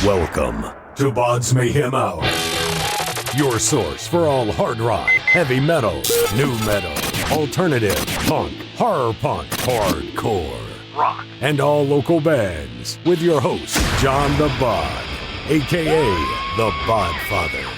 Welcome to BODS Mayhem Hour, your source for all hard rock, heavy metal, new metal, alternative, punk, horror punk, hardcore, rock, and all local bands, with your host, John the Bod, a.k.a. the Bodfather.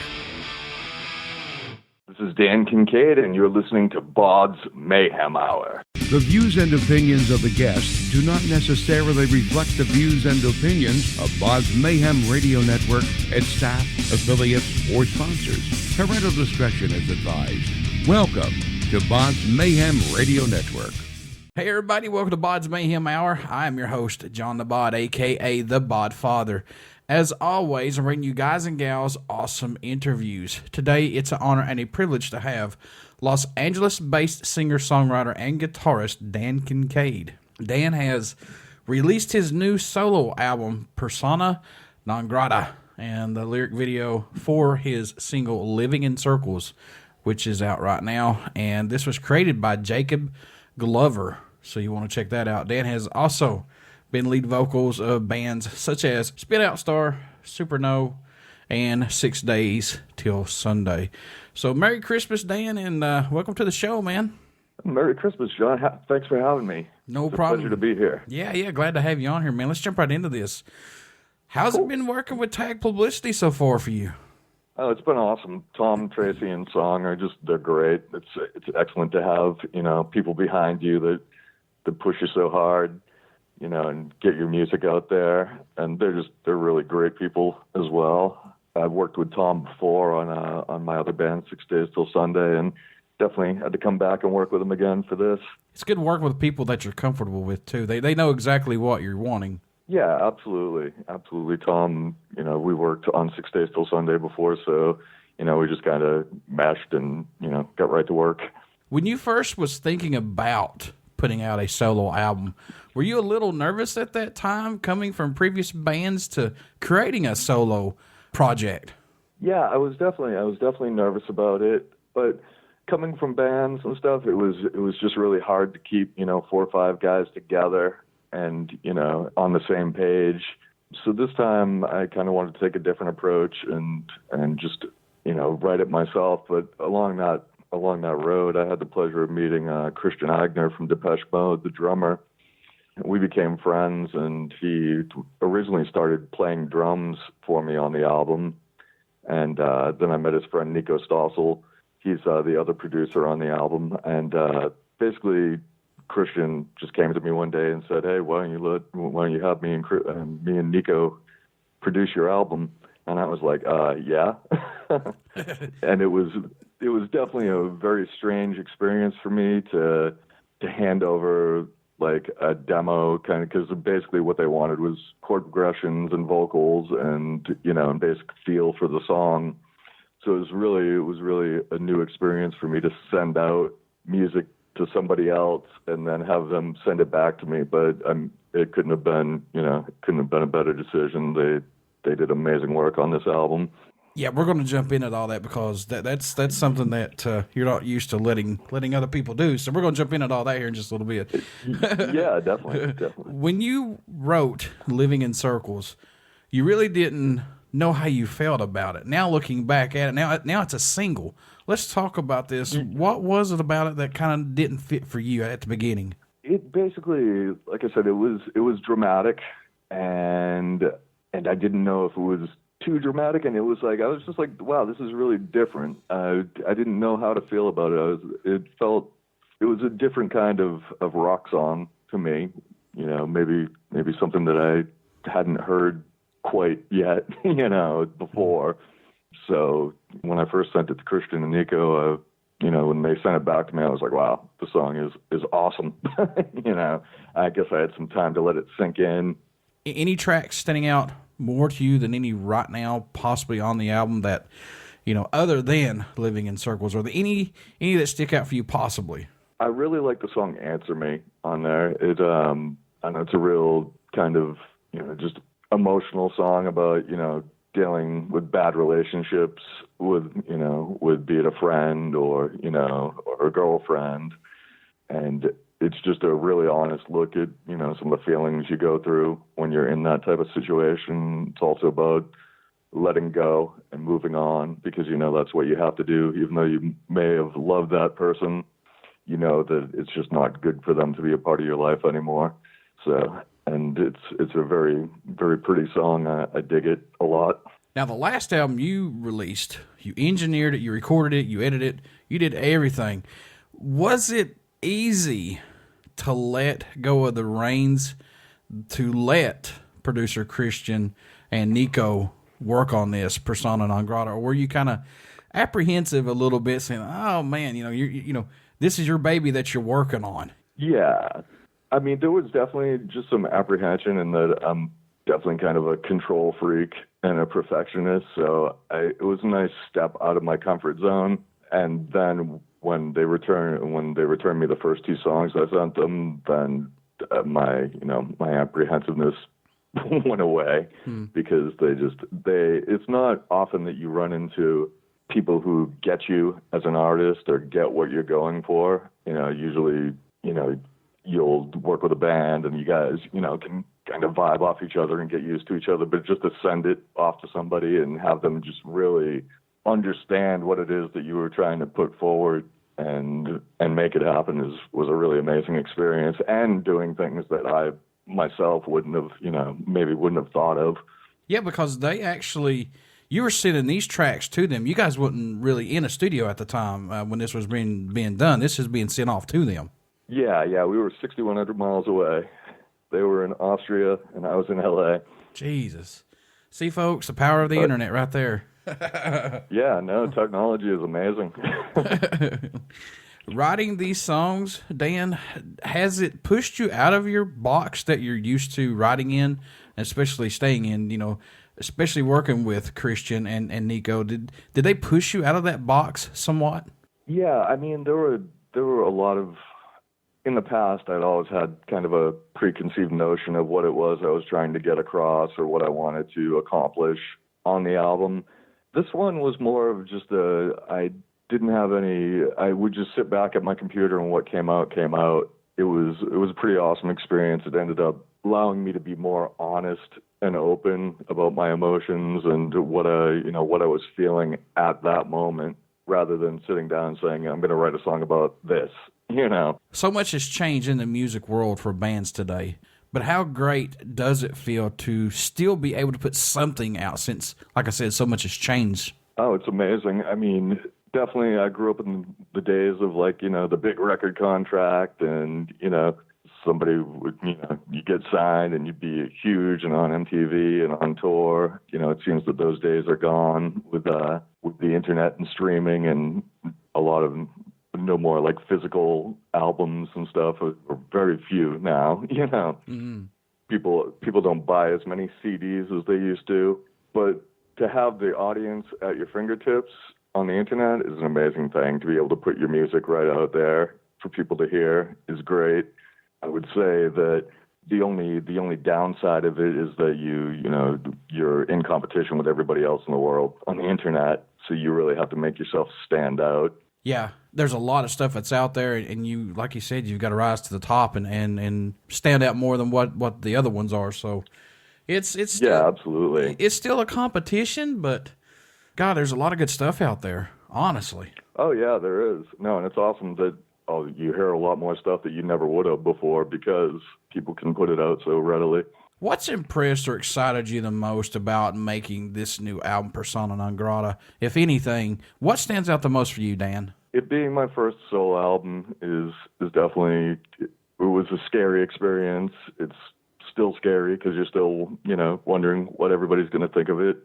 This is Dan Kincaid, and you're listening to BODS Mayhem Hour. The views and opinions of the guests do not necessarily reflect the views and opinions of BODS Mayhem Radio Network, its staff, affiliates, or sponsors. Parental discretion is advised. Welcome to BODS Mayhem Radio Network. Hey everybody, welcome to BODS Mayhem Hour. I am your host, John the Bod, a.k.a. the Bodfather. As always, I'm bringing you guys and gals awesome interviews. Today, it's an honor and a privilege to have Los Angeles-based singer-songwriter and guitarist Dan Kincaid. Dan has released his new solo album, Persona Non Grata, and the lyric video for his single, Living in Circles, which is out right now. And this was created by Jacob Glover, so you want to check that out. Dan has also been lead vocals of bands such as Spit Out Star, Superno, and 6 Days Till Sunday. So Merry Christmas, Dan, and welcome to the show, man. Merry Christmas, John. Thanks for having me. No it's problem. A pleasure to be here. Yeah, glad to have you on here, man. Let's jump right into this. How's it been working with Tag Publicity so far for you? Oh, it's been awesome. Tom, Tracy, and Song they're great. It's excellent to have, people behind you that push you so hard, and get your music out there. And they're really great people as well. I've worked with Tom before on my other band, 6 Days Till Sunday, and definitely had to come back and work with him again for this. It's good working with people that you're comfortable with, too. They know exactly what you're wanting. Yeah, absolutely. Absolutely. Tom, we worked on 6 Days Till Sunday before, so, we just kind of meshed and, got right to work. When you first was thinking about putting out a solo album, were you a little nervous at that time, coming from previous bands to creating a solo project? Yeah, I was definitely nervous about it, but coming from bands and stuff, it was just really hard to keep, 4 or 5 guys together and, on the same page. So this time I kind of wanted to take a different approach and just, write it myself. But along that road, I had the pleasure of meeting Christian Eigner from Depeche Mode, the drummer. We became friends, and he originally started playing drums for me on the album. And then I met his friend Niko Stoessl. He's the other producer on the album. And basically, Christian just came to me one day and said, "Hey, why don't you have me and Niko produce your album?" And I was like, "Yeah." And it was definitely a very strange experience for me to hand over like a demo, kind of, because basically what they wanted was chord progressions and vocals and and basic feel for the song. So it was really a new experience for me to send out music to somebody else and then have them send it back to me. But it couldn't have been a better decision. They did amazing work on this album. Yeah, we're going to jump in at all that because that's something that you're not used to letting other people do. So we're going to jump in at all that here in just a little bit. Yeah, definitely. When you wrote Living in Circles, you really didn't know how you felt about it. Now looking back at it, now it's a single. Let's talk about this. What was it about it that kind of didn't fit for you at the beginning? It basically, like I said, it was dramatic, and I didn't know if it was too dramatic, and I was just like, wow, this is really different. I didn't know how to feel about it. It was a different kind of rock song to me. Maybe something that I hadn't heard quite yet, before. So when I first sent it to Christian and Niko, when they sent it back to me, I was like, wow, the song is awesome. I guess I had some time to let it sink in. Any tracks standing out more to you than any right now possibly on the album that, other than Living in Circles? Are there any that stick out for you possibly? I really like the song Answer Me on there. I know it's a real kind of, just emotional song about, dealing with bad relationships with be it a friend or a girlfriend. And it's just a really honest look at, you know, some of the feelings you go through when you're in that type of situation. It's also about letting go and moving on, because, you know, that's what you have to do. Even though you may have loved that person, you know that it's just not good for them to be a part of your life anymore. So, and it's a very, very pretty song. I dig it a lot. Now, the last album you released, you engineered it, you recorded it, you edited it, you did everything. Was it easy to let go of the reins, to let producer Christian and Niko work on this Persona Non Grata, or were you kind of apprehensive a little bit, saying, "Oh man, you know, this is your baby that you're working on"? Yeah, I mean, there was definitely just some apprehension in that I'm definitely kind of a control freak and a perfectionist, so it was a nice step out of my comfort zone. And then when they returned me the first 2 songs I sent them, then my apprehensiveness went away, because it's not often that you run into people who get you as an artist or get what you're going for. You know, usually, you know, you'll work with a band and you guys, you know, can kind of vibe off each other and get used to each other, but just to send it off to somebody and have them just really understand what it is that you were trying to put forward and make it happen was a really amazing experience, and doing things that I myself wouldn't have thought of. Yeah, because you were sending these tracks to them. You guys wasn't really in a studio at the time when this was being done. This is being sent off to them. Yeah, we were 6,100 miles away. They were in Austria, and I was in L.A. Jesus. See, folks, the power of the internet right there. Yeah, no, technology is amazing. Writing these songs, Dan, has it pushed you out of your box that you're used to writing in, especially staying in, you know, especially working with Christian and Niko? Did they push you out of that box somewhat? Yeah, I mean, there were a lot of, in the past, I'd always had kind of a preconceived notion of what it was I was trying to get across or what I wanted to accomplish on the album. This one was more of just I would just sit back at my computer and what came out, came out. It was a pretty awesome experience. It ended up allowing me to be more honest and open about my emotions and what I was feeling at that moment, rather than sitting down and saying, I'm going to write a song about this, you know. So much has changed in the music world for bands today. But how great does it feel to still be able to put something out since, like I said, so much has changed? Oh, it's amazing. I mean, definitely I grew up in the days of, like, you know, the big record contract and, you know, somebody would, you know, you get signed and you'd be huge and on MTV and on tour. You know, it seems that those days are gone with the internet and streaming, and a lot of no more like physical albums and stuff are very few now, you know. Mm-hmm. People don't buy as many CDs as they used to, but to have the audience at your fingertips on the internet is an amazing thing. To be able to put your music right out there for people to hear is great. I would say that the only downside of it is that you're in competition with everybody else in the world on the internet, so you really have to make yourself stand out. Yeah, there's a lot of stuff that's out there, and you, like you said, you've got to rise to the top and stand out more than what the other ones are. So it's still, yeah, absolutely. It's still a competition, but God, there's a lot of good stuff out there, honestly. Oh yeah, there is. No, and it's awesome that you hear a lot more stuff that you never would have before because people can put it out so readily. What's impressed or excited you the most about making this new album, Persona Non Grata? If anything, what stands out the most for you, Dan? It being my first solo album is definitely, it was a scary experience. It's still scary because you're still, you know, wondering what everybody's going to think of it,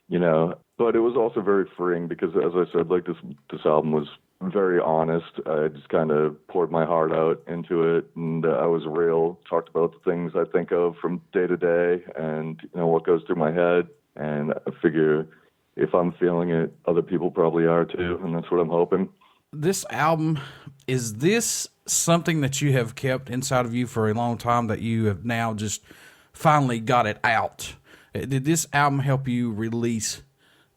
you know. But it was also very freeing because, as I said, like this album was very honest. I just kind of poured my heart out into it, and I was real, talked about the things I think of from day to day and, you know, what goes through my head. And I figure if I'm feeling it, other people probably are too, and that's what I'm hoping. This album, is this something that you have kept inside of you for a long time that you have now just finally got it out? Did this album help you release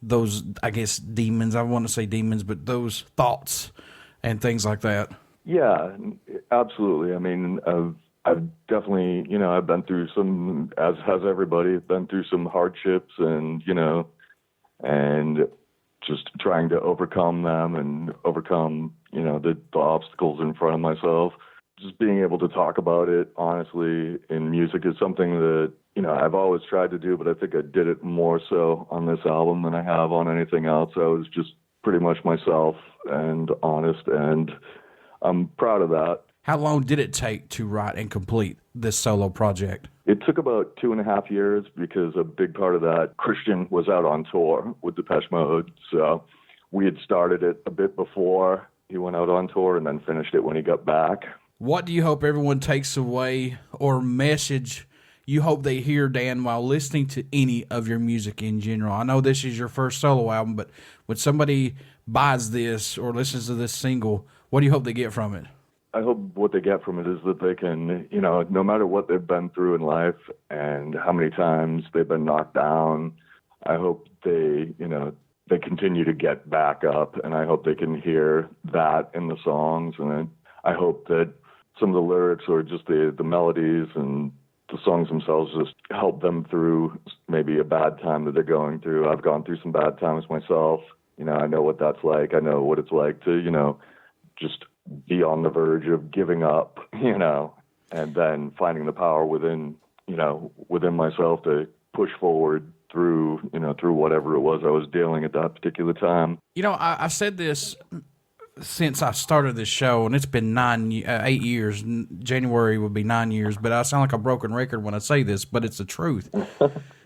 those, I guess, demons? I want to say demons, but those thoughts and things like that. Yeah, absolutely. I mean, I've definitely, I've been through some, as has everybody, been through some hardships, and and just trying to overcome them and overcome, the obstacles in front of myself. Just being able to talk about it honestly in music is something that, I've always tried to do, but I think I did it more so on this album than I have on anything else. I was just pretty much myself and honest, and I'm proud of that. How long did it take to write and complete this solo project? It took about 2.5 years because a big part of that, Christian was out on tour with Depeche Mode. So we had started it a bit before he went out on tour and then finished it when he got back. What do you hope everyone takes away, or message you hope they hear, Dan, while listening to any of your music in general? I know this is your first solo album, but when somebody buys this or listens to this single, what do you hope they get from it? I hope what they get from it is that they can, no matter what they've been through in life and how many times they've been knocked down, I hope they continue to get back up, and I hope they can hear that in the songs. And I hope that some of the lyrics or just the melodies and the songs themselves just help them through maybe a bad time that they're going through. I've gone through some bad times myself. I know what that's like. I know what it's like to, just be on the verge of giving up, and then finding the power within myself to push forward through whatever it was I was dealing at that particular time. I've said this since I started this show, and it's been 8 years. January would be 9 years, but I sound like a broken record when I say this, but it's the truth.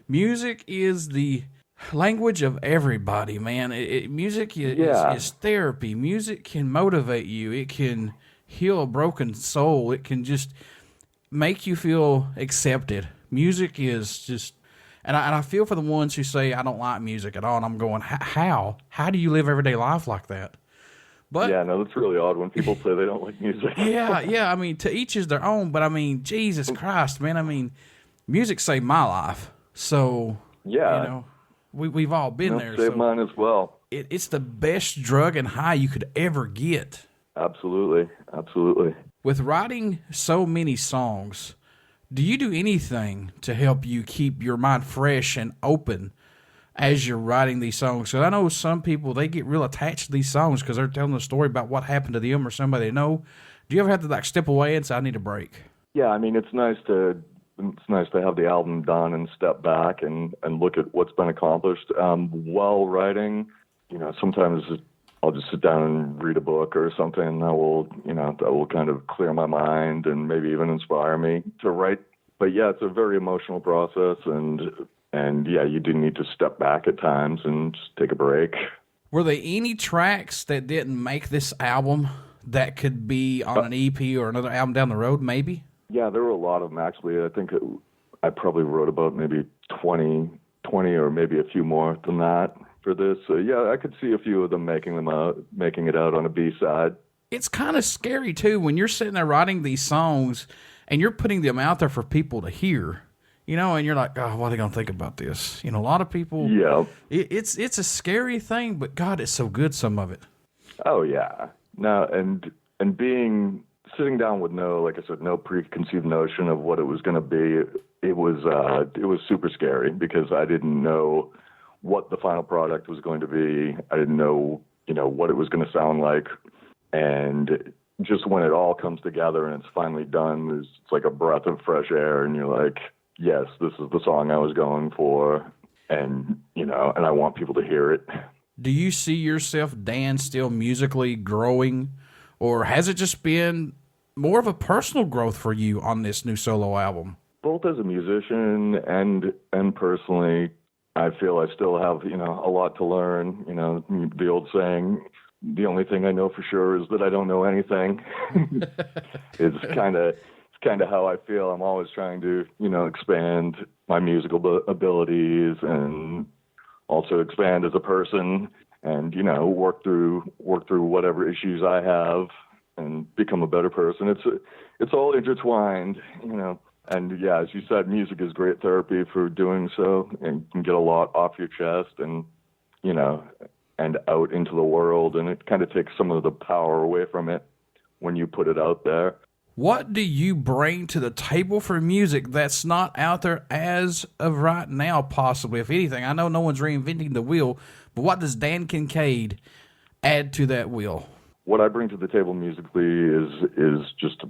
Music is the language of everybody, man. Music is therapy. Music can motivate you. It can heal a broken soul. It can just make you feel accepted. Music is just, and I feel for the ones who say, I don't like music at all, and I'm going, how? How do you live everyday life like that? But yeah, no, that's really odd when people say they don't like music. yeah. I mean, to each is their own, but I mean, Jesus Christ, man. I mean, music saved my life. So, yeah. We've all been there. Saved mine as well. It's the best drug and high you could ever get. Absolutely. With writing so many songs, do you do anything to help you keep your mind fresh and open as you're writing these songs? Because I know some people, they get real attached to these songs because they're telling a story about what happened to them or somebody they know. Do you ever have to step away and say, I need a break? Yeah, I mean, it's nice to have the album done and step back and look at what's been accomplished. While writing, sometimes I'll just sit down and read a book or something that will kind of clear my mind and maybe even inspire me to write. But yeah, it's a very emotional process, and yeah, you do need to step back at times and just take a break. Were there any tracks that didn't make this album that could be on an EP or another album down the road, maybe? Yeah, there were a lot of them, actually. I think I probably wrote about maybe 20 or maybe a few more than that for this. So yeah, I could see a few of them making it out on a B-side. It's kind of scary, too, when you're sitting there writing these songs and you're putting them out there for people to hear. And you're like, oh, what are they going to think about this? A lot of people, yeah. It's a scary thing, but God, it's so good, some of it. Oh, yeah. No, and sitting down with no preconceived notion of what it was going to be, it was super scary because I didn't know what the final product was going to be. I didn't know, what it was going to sound like. And just when it all comes together and it's finally done, it's like a breath of fresh air, and you're like, yes, this is the song I was going for, and and I want people to hear it. Do you see yourself, Dan, still musically growing, or has it just been more of a personal growth for you on this new solo album? Both as a musician and personally, I feel I still have, a lot to learn. The old saying, the only thing I know for sure is that I don't know anything. It's kind of how I feel. I'm always trying to, expand my musical abilities and also expand as a person and, work through whatever issues I have and become a better person. It's all intertwined, and yeah, as you said, music is great therapy for doing so, and you can get a lot off your chest and, and out into the world, and it kind of takes some of the power away from it when you put it out there. What do you bring to the table for music that's not out there as of right now, possibly, if anything? I know no one's reinventing the wheel, but what does Dan Kincaid add to that wheel? What I bring to the table musically is just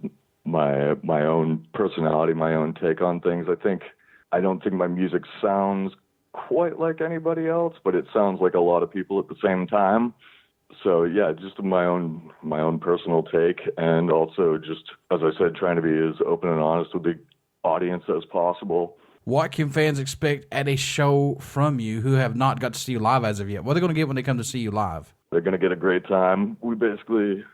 my own personality, my own take on things. I don't think my music sounds quite like anybody else, but it sounds like a lot of people at the same time. So yeah, just my own personal take, and also just, as I said, trying to be as open and honest with the audience as possible. What can fans expect at a show from you who have not got to see you live as of yet? What are they going to get when they come to see you live? They're going to get a great time. We basically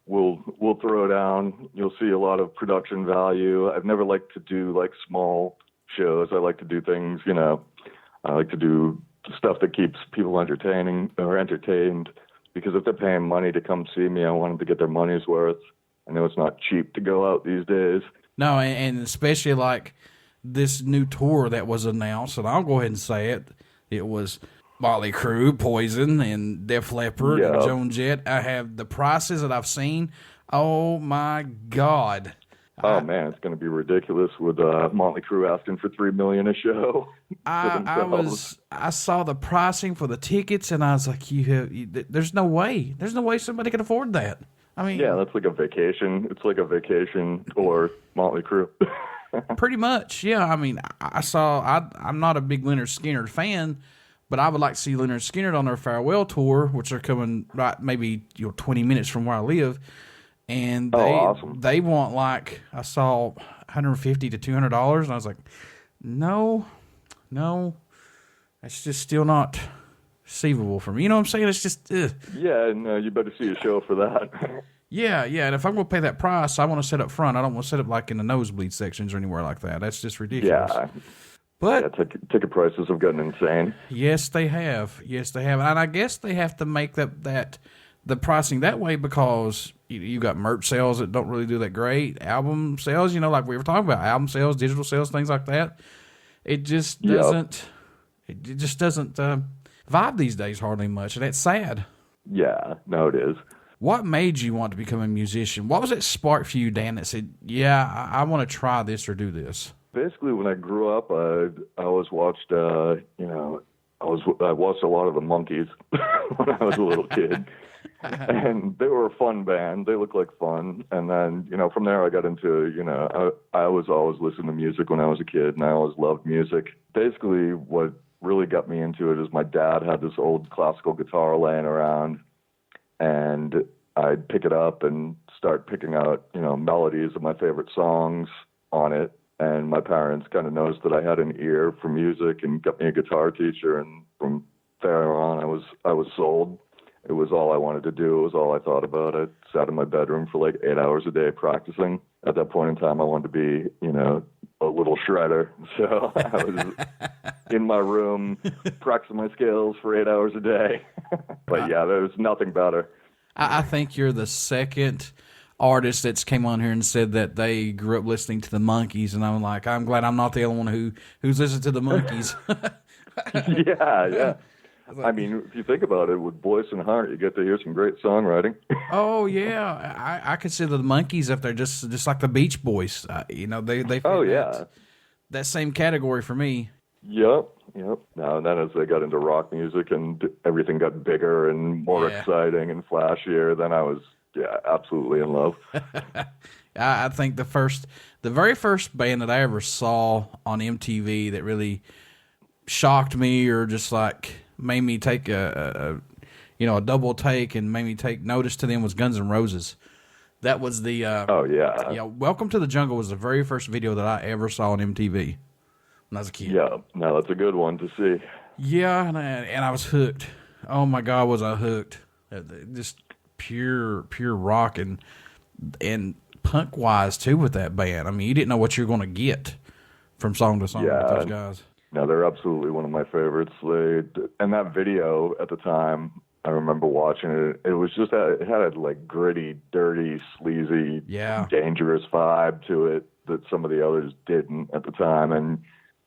we'll throw down. You'll see a lot of production value. I've never liked to do like small shows. I like to do things, I like to do stuff that keeps people entertained. Because if they're paying money to come see me, I want them to get their money's worth. I know it's not cheap to go out these days. No, and especially like this new tour that was announced, and I'll go ahead and say it. It was Motley Crue, Poison, and Def Leppard, and Joan Jett. I have the prices that I've seen. Oh, my God. Oh, man, it's going to be ridiculous with Motley Crue asking for $3 million a show. I saw the pricing for the tickets, and I was like, there's no way somebody can afford that. I mean, yeah, that's like a vacation. It's like a vacation or Motley Crue. Pretty much, yeah. I mean, I'm not a big Lynyrd Skynyrd fan, but I would like to see Lynyrd Skynyrd on their farewell tour, which are coming right maybe 20 minutes from where I live. And awesome. They want, like, I saw $150 to $200, and I was like, no, that's just still not receivable for me. You know what I'm saying? It's just, ugh. Yeah, no, you better see a show for that. Yeah, and if I'm going to pay that price, I want to sit up front. I don't want to sit up, like, in the nosebleed sections or anywhere like that. That's just ridiculous. Yeah. But ticket prices have gotten insane. Yes, they have. And I guess they have to make the pricing that way because you got merch sales that don't really do that great. Album sales, like we were talking about, album sales, digital sales, things like that. It just doesn't. It just doesn't vibe these days hardly much, and it's sad. Yeah, no, it is. What made you want to become a musician? What was that spark for you, Dan, that said, "Yeah, I want to try this or do this"? Basically, when I grew up, I always watched. I watched a lot of the Monkees when I was a little kid. And they were a fun band. They looked like fun. And then, from there I got into, I was always listening to music when I was a kid, and I always loved music. Basically, what really got me into it is my dad had this old classical guitar laying around, and I'd pick it up and start picking out, melodies of my favorite songs on it. And my parents kind of noticed that I had an ear for music and got me a guitar teacher. And from there on, I was sold. It was all I wanted to do. It was all I thought about. I sat in my bedroom for like 8 hours a day practicing. At that point in time, I wanted to be, a little shredder. So I was in my room practicing my scales for 8 hours a day. But yeah, there was nothing better. I think you're the second artist that's came on here and said that they grew up listening to the Monkees, and I'm like, I'm glad I'm not the only one who's listened to the Monkees. Yeah. I mean, if you think about it, with Boyce and Hart, you get to hear some great songwriting. Oh yeah, I consider the Monkees if they're just like the Beach Boys. They fit that same category for me. Yep. Now and then, as they got into rock music and everything got bigger and more exciting and flashier, then I was absolutely in love. I think the very first band that I ever saw on MTV that really shocked me or just like made me take a double take and made me take notice to them was Guns N' Roses. That was the Welcome to the Jungle was the very first video that I ever saw on MTV when I was a kid. Yeah, no, that's a good one to see. Yeah, and I was hooked. Oh my God, was I hooked? Just pure rock and punk wise too with that band. I mean, you didn't know what you were going to get from song to song with those guys. No, they're absolutely one of my favorites. And that video at the time, I remember watching it. It was just it had a like gritty, dirty, sleazy, dangerous vibe to it that some of the others didn't at the time, and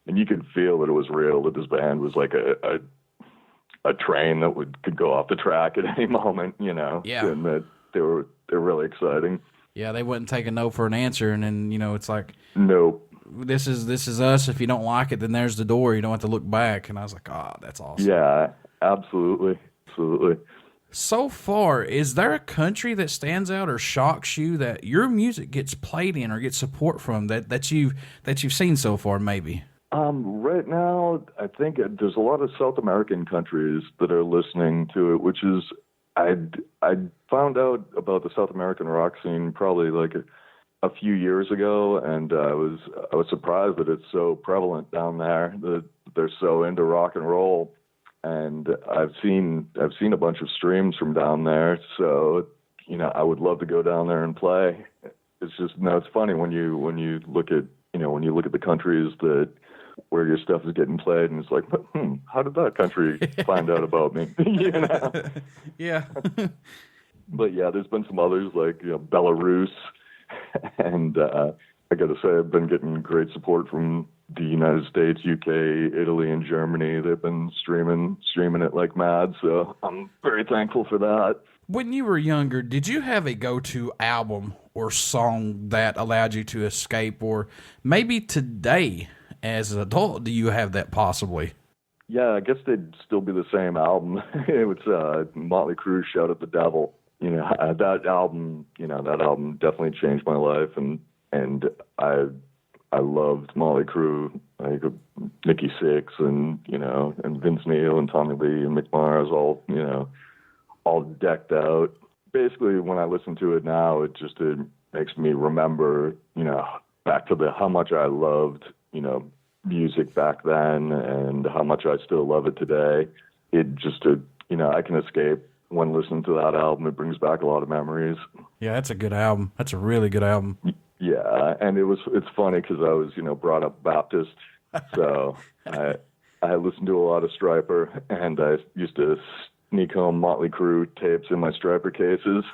you could feel that it was real. That this band was like a train that could go off the track at any moment, and that they're really exciting. Yeah, they wouldn't take a no for an answer, and then, it's like, Nope. This is us. If you don't like it, then there's the door. You don't have to look back. And I was like, that's awesome. Yeah, absolutely. Absolutely. So far, is there a country that stands out or shocks you that your music gets played in or gets support from that you've seen so far, maybe? Right now, I think there's a lot of South American countries that are listening to it, which is, I found out about the South American rock scene probably like a few years ago, and I was surprised that it's so prevalent down there, that they're so into rock and roll. And I've seen a bunch of streams from down there, so I would love to go down there and play. It's just it's funny when you look at the countries where your stuff is getting played, and it's like, how did that country find out about me? Yeah. But yeah, there's been some others like Belarus, and I got to say I've been getting great support from the United States, UK, Italy, and Germany. They've been streaming it like mad, so I'm very thankful for that. When you were younger, did you have a go-to album or song that allowed you to escape, or maybe today as an adult, do you have that possibly? Yeah, I guess they'd still be the same album. It was Motley Crue, Shout at the Devil. That album definitely changed my life, and I loved Motley Crue, like Nikki Sixx, and Vince Neil and Tommy Lee and Mick Mars, all decked out. Basically, when I listen to it now, it makes me remember, back to how much I loved, music back then, and how much I still love it today. I can escape when listening to that album. It brings back a lot of memories. Yeah, that's a good album. That's a really good album. Yeah, and it's funny because I was, brought up Baptist, so I listened to a lot of Stryper, and I used to sneak home Motley Crue tapes in my Stryper cases.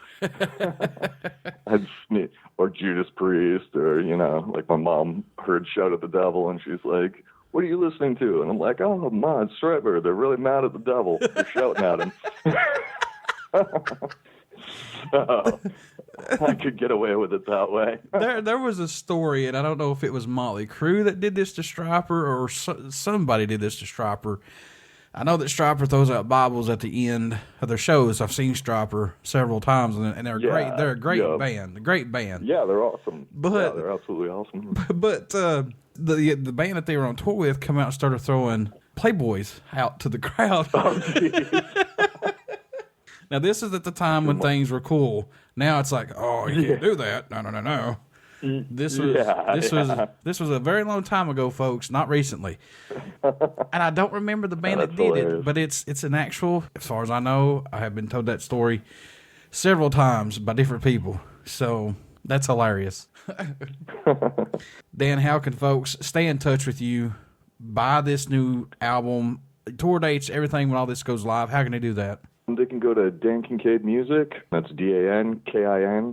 I'd sneak, or Judas Priest, or like my mom heard Shout at the Devil, and she's like, "What are you listening to?" And I'm like, "Oh, Ma, it's Stryper. They're really mad at the devil. They're shouting at him." So I could get away with it that way. There was a story, and I don't know if it was Motley Crue that did this to Stryper or somebody did this to Stryper. I know that Stryper throws out Bibles at the end of their shows. I've seen Stryper several times, and they're great. They're a great band. A great band. Yeah, they're awesome. But they're absolutely awesome. But the band that they were on tour with come out and started throwing Playboys out to the crowd. Oh, geez. Now, this is at the time when things were cool. Now it's like, oh, you can't do that. No. This was a very long time ago, folks, not recently. And I don't remember the band that did it, but it's an actual, as far as I know, I have been told that story several times by different people. So that's hilarious. Dan, how can folks stay in touch with you, buy this new album, tour dates, everything when all this goes live? How can they do that? They can go to Dan Kincaid Music. That's DANKINCAID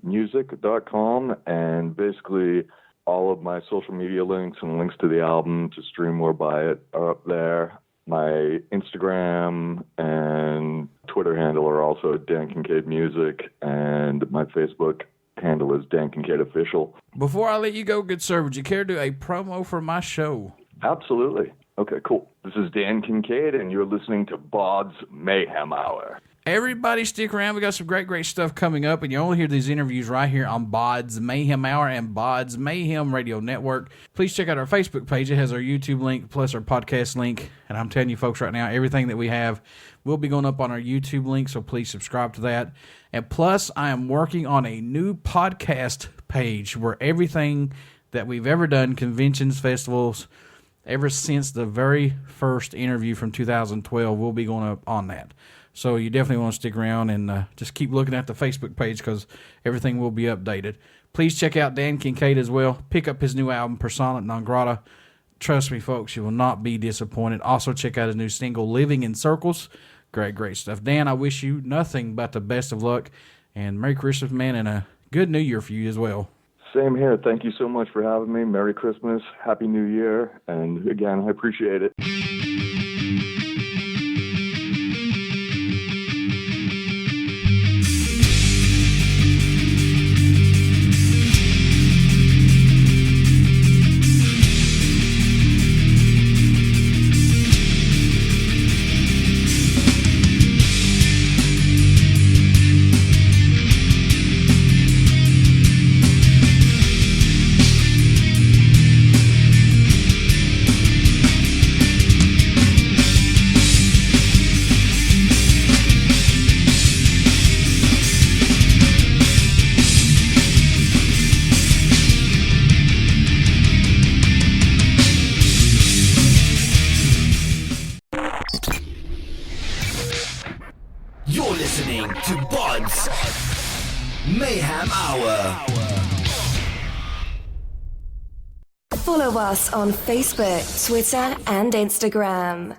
music.com, and basically all of my social media links and links to the album to stream or buy it are up there. My Instagram and Twitter handle are also Dan Kincaid Music, and my Facebook handle is Dan Kincaid Official. Before I let you go, good sir, would you care to do a promo for my show? Absolutely. Okay, cool. This is Dan Kincaid, and you're listening to BODS Mayhem Hour. Everybody stick around. We got some great stuff coming up, and you only hear these interviews right here on BODS Mayhem Hour and BODS Mayhem Radio Network. Please check out our Facebook page. It has our YouTube link plus our podcast link, and I'm telling you folks right now, everything that we have will be going up on our YouTube link, so please subscribe to that. And plus, I am working on a new podcast page where everything that we've ever done, conventions, festivals, ever since the very first interview from 2012, will be going up on that. So you definitely want to stick around and just keep looking at the Facebook page because everything will be updated. Please check out Dan Kincaid as well. Pick up his new album, Persona Non Grata. Trust me, folks, you will not be disappointed. Also, check out his new single, Living in Circles. Great stuff. Dan, I wish you nothing but the best of luck, and Merry Christmas, man, and a good New Year for you as well. Same here. Thank you so much for having me. Merry Christmas, Happy New Year, and again, I appreciate it. You're listening to BODS Mayhem Hour. Follow us on Facebook, Twitter, and Instagram.